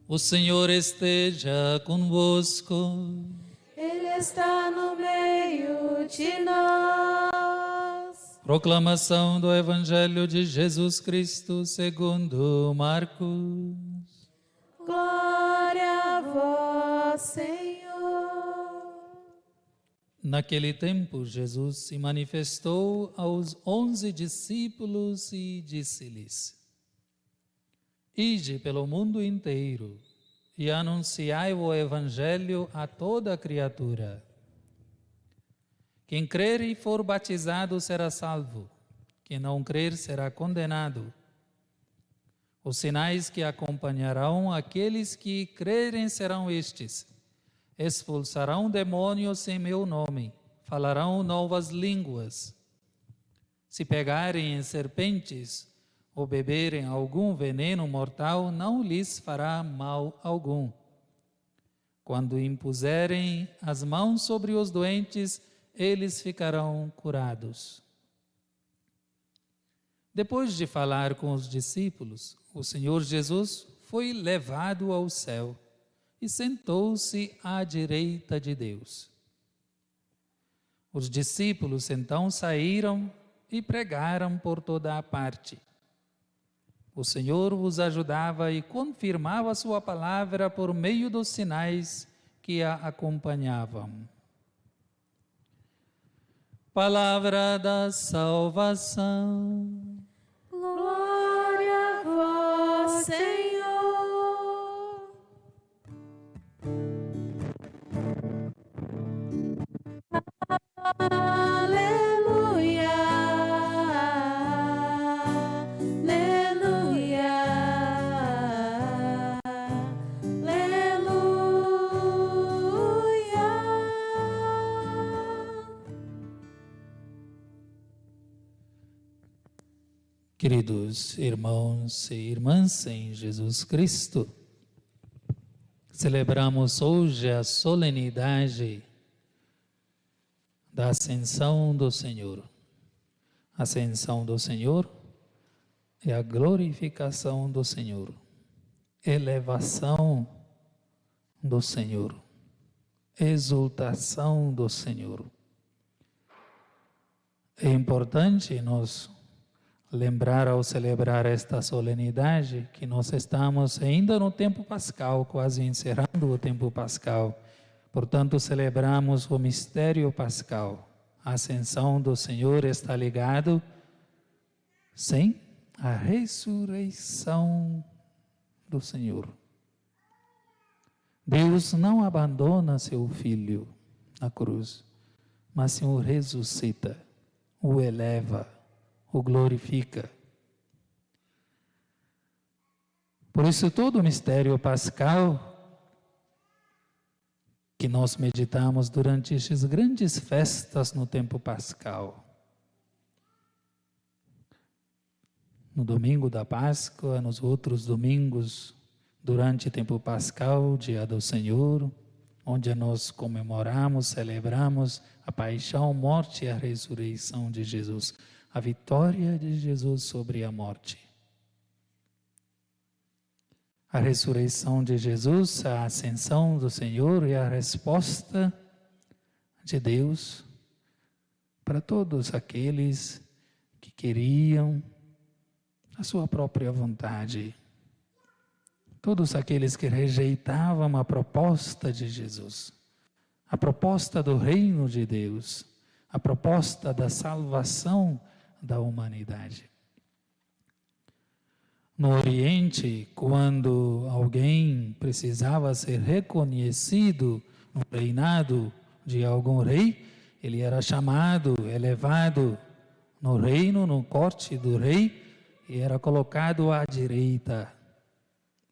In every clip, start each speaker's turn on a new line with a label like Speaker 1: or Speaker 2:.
Speaker 1: O Senhor esteja convosco.
Speaker 2: Ele está no meio de nós.
Speaker 1: Proclamação do Evangelho de Jesus Cristo segundo Marcos.
Speaker 2: Glória a vós, Senhor.
Speaker 1: Naquele tempo, Jesus se manifestou aos 11 discípulos e disse-lhes: Ide pelo mundo inteiro e anunciai o Evangelho a toda criatura. Quem crer e for batizado será salvo, quem não crer será condenado. Os sinais que acompanharão aqueles que crerem serão estes: expulsarão demônios em meu nome, falarão novas línguas. Se pegarem em serpentes ou beberem algum veneno mortal, não lhes fará mal algum. Quando impuserem as mãos sobre os doentes, eles ficarão curados. Depois de falar com os discípulos, o Senhor Jesus foi levado ao céu e sentou-se à direita de Deus. Os discípulos então saíram e pregaram por toda a parte. O Senhor os ajudava e confirmava a sua palavra por meio dos sinais que a acompanhavam. Palavra da salvação.
Speaker 2: Glória a vós, Senhor. Aleluia. Aleluia. Aleluia.
Speaker 1: Queridos irmãos e irmãs em Jesus Cristo, celebramos hoje a solenidade da Ascensão do Senhor. A Ascensão do Senhor é a glorificação do Senhor, elevação do Senhor, exultação do Senhor. É importante nós lembrar ao celebrar esta solenidade que nós estamos ainda no tempo pascal, quase encerrando o tempo pascal. Portanto, celebramos o mistério pascal. A ascensão do Senhor está ligado, sim, à ressurreição do Senhor. Deus não abandona seu Filho na cruz, mas o ressuscita, o eleva, o glorifica. Por isso, todo o mistério pascal que nós meditamos durante estas grandes festas no tempo pascal. No domingo da Páscoa, nos outros domingos, durante o tempo pascal, dia do Senhor, onde nós comemoramos, celebramos a paixão, morte e a ressurreição de Jesus, a vitória de Jesus sobre a morte. A ressurreição de Jesus, a ascensão do Senhor é a resposta de Deus para todos aqueles que queriam a sua própria vontade. Todos aqueles que rejeitavam a proposta de Jesus, a proposta do reino de Deus, a proposta da salvação da humanidade. No Oriente, quando alguém precisava ser reconhecido no reinado de algum rei, ele era chamado, elevado no reino, no corte do rei, e era colocado à direita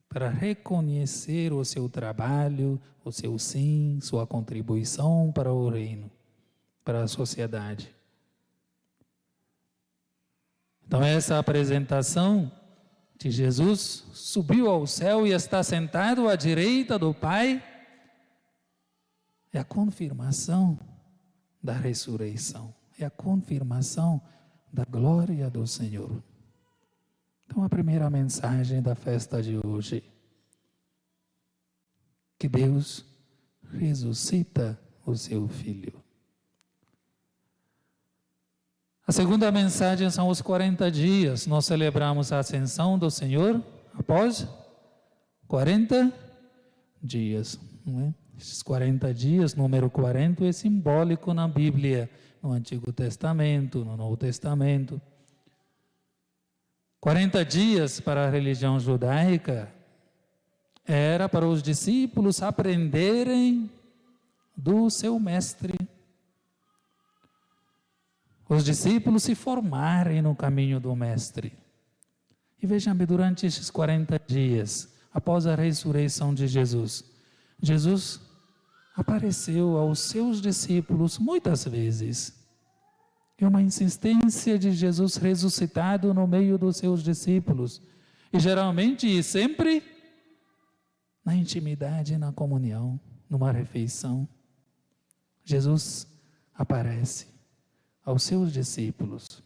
Speaker 1: para reconhecer o seu trabalho, o seu sim, sua contribuição para o reino, para a sociedade. Então essa apresentação de Jesus subiu ao céu e está sentado à direita do Pai, é a confirmação da ressurreição, é a confirmação da glória do Senhor. Então a primeira mensagem da festa de hoje: que Deus ressuscita o seu Filho. A segunda mensagem são os 40 dias. Nós celebramos a ascensão do Senhor após 40 dias. Não é? Esses 40 dias, número 40, é simbólico na Bíblia, no Antigo Testamento, no Novo Testamento. 40 dias para a religião judaica era para os discípulos aprenderem do seu mestre. Os discípulos se formarem no caminho do mestre. E vejam bem, durante esses 40 dias, após a ressurreição de Jesus, Jesus apareceu aos seus discípulos muitas vezes. É uma insistência de Jesus ressuscitado no meio dos seus discípulos. E geralmente e sempre na intimidade, na comunhão, numa refeição. Jesus aparece aos seus discípulos.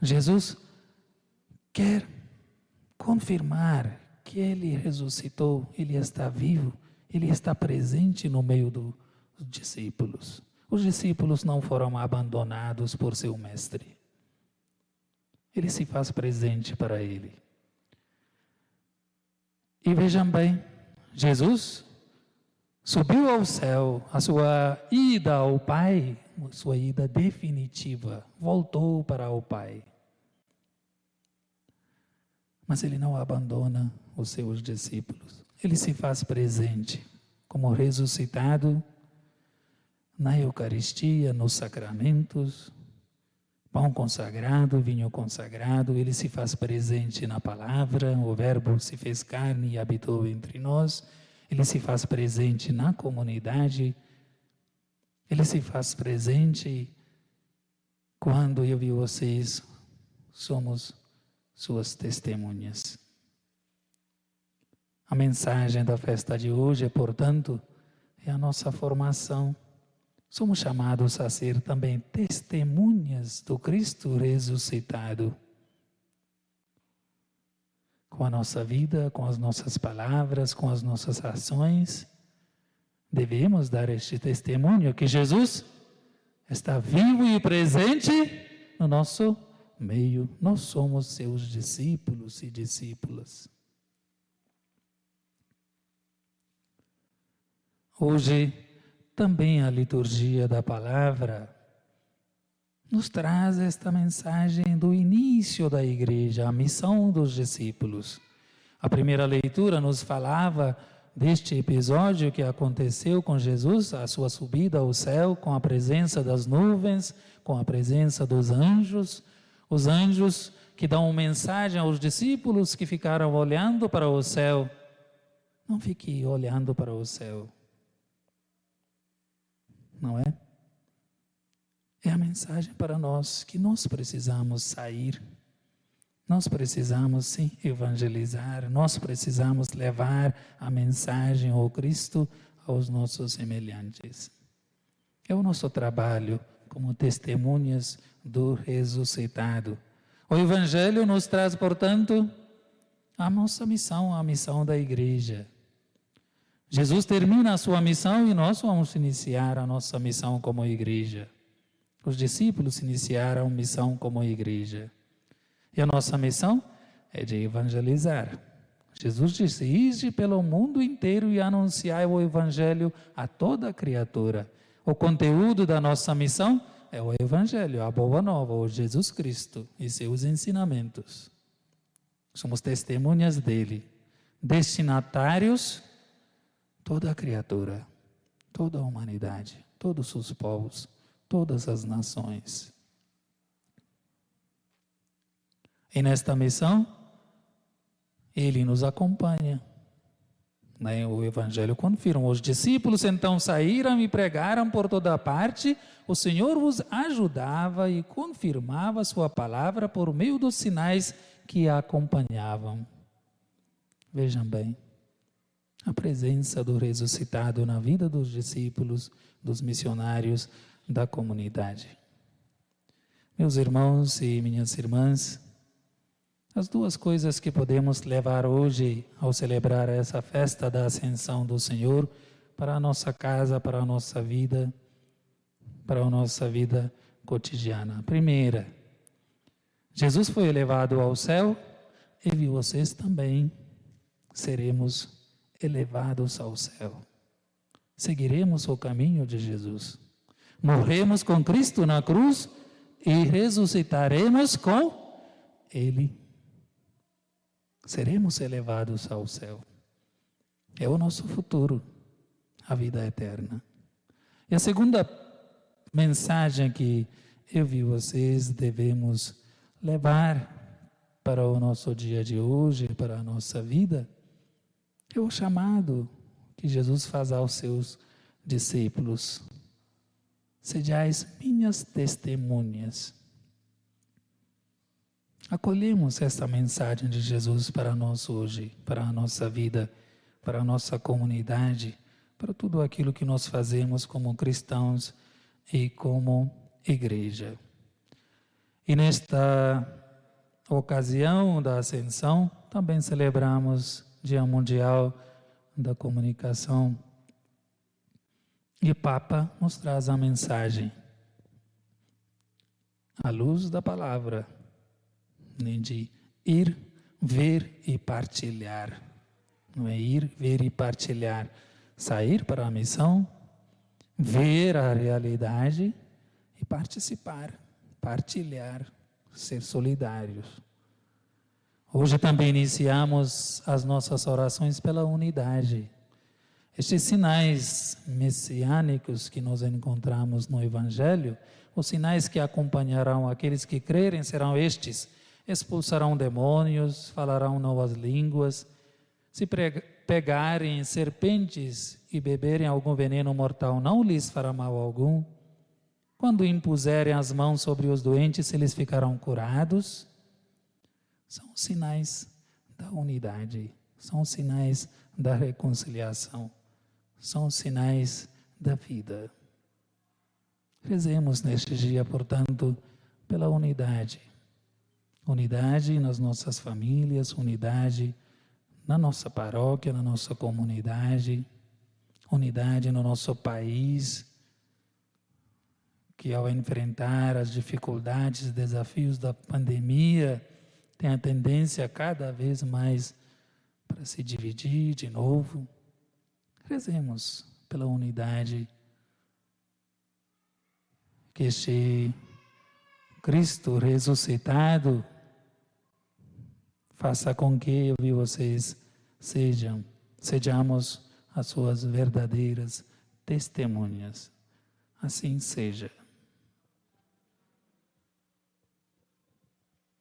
Speaker 1: Jesus quer confirmar que Ele ressuscitou, Ele está vivo, Ele está presente no meio dos discípulos. Os discípulos não foram abandonados por seu mestre. Ele se faz presente para ele. E vejam bem, Jesus subiu ao céu, a sua ida ao Pai, sua ida definitiva, voltou para o Pai. Mas Ele não abandona os seus discípulos. Ele se faz presente como ressuscitado na Eucaristia, nos sacramentos, pão consagrado, vinho consagrado. Ele se faz presente na palavra, o Verbo se fez carne e habitou entre nós. Ele se faz presente na comunidade. Ele se faz presente quando eu e vocês somos suas testemunhas. A mensagem da festa de hoje, portanto, é a nossa formação. Somos chamados a ser também testemunhas do Cristo ressuscitado. Com a nossa vida, com as nossas palavras, com as nossas ações, devemos dar este testemunho que Jesus está vivo e presente no nosso meio. Nós somos seus discípulos e discípulas. Hoje, também a liturgia da palavra nos traz esta mensagem do início da igreja, a missão dos discípulos. A primeira leitura nos falava deste episódio que aconteceu com Jesus, a sua subida ao céu, com a presença das nuvens, com a presença dos anjos, os anjos que dão mensagem aos discípulos que ficaram olhando para o céu. Não fique olhando para o céu. Não é? É a mensagem para nós que nós precisamos sair, nós precisamos sim evangelizar, nós precisamos levar a mensagem ao Cristo aos nossos semelhantes. É o nosso trabalho como testemunhas do ressuscitado. O Evangelho nos traz, portanto, a nossa missão, a missão da igreja. Jesus termina a sua missão e nós vamos iniciar a nossa missão como igreja. Os discípulos iniciaram a missão como igreja. E a nossa missão é de evangelizar. Jesus disse: ide pelo mundo inteiro e anunciai o Evangelho a toda criatura. O conteúdo da nossa missão é o Evangelho, a boa nova, o Jesus Cristo e seus ensinamentos. Somos testemunhas dele, destinatários toda a criatura, toda a humanidade, todos os povos, todas as nações. E nesta missão, Ele nos acompanha. O Evangelho confirma. Os discípulos então saíram e pregaram por toda parte. O Senhor os ajudava e confirmava a sua palavra por meio dos sinais que a acompanhavam. Vejam bem. A presença do ressuscitado na vida dos discípulos, dos missionários, da comunidade. Meus irmãos e minhas irmãs, As duas coisas que podemos levar hoje ao celebrar essa festa da ascensão do Senhor para a nossa casa, para a nossa vida cotidiana. Primeira, Jesus foi elevado ao céu e vocês também seremos elevados ao céu. Seguiremos o caminho de Jesus. Morremos com Cristo na cruz e ressuscitaremos com Ele. Seremos elevados ao céu. É o nosso futuro, a vida eterna. E a segunda mensagem que eu e vocês devemos levar para o nosso dia de hoje, para a nossa vida, é o chamado que Jesus faz aos seus discípulos. Sejais minhas testemunhas. Acolhemos esta mensagem de Jesus para nós hoje, para a nossa vida, para a nossa comunidade, para tudo aquilo que nós fazemos como cristãos e como igreja. E nesta ocasião da Ascensão, também celebramos Dia Mundial da Comunicação. E o Papa nos traz a mensagem, à luz da palavra, de ir, ver e partilhar. Não é ir, ver e partilhar. Sair para a missão, ver a realidade e participar, partilhar, ser solidários. Hoje também iniciamos as nossas orações pela unidade. Estes sinais messiânicos que nós encontramos no Evangelho, os sinais que acompanharão aqueles que crerem serão estes: expulsarão demônios, falarão novas línguas, se pegarem serpentes e beberem algum veneno mortal, não lhes fará mal algum. Quando impuserem as mãos sobre os doentes, eles ficarão curados. São os sinais da unidade, são os sinais da reconciliação, são os sinais da vida. Rezemos neste dia, portanto, pela unidade. Unidade nas nossas famílias, unidade na nossa paróquia, na nossa comunidade, unidade no nosso país, que ao enfrentar as dificuldades, desafios da pandemia, tem a tendência cada vez mais para se dividir de novo. Rezemos pela unidade, que este Cristo ressuscitado faça com que eu e vocês sejamos as suas verdadeiras testemunhas. Assim seja.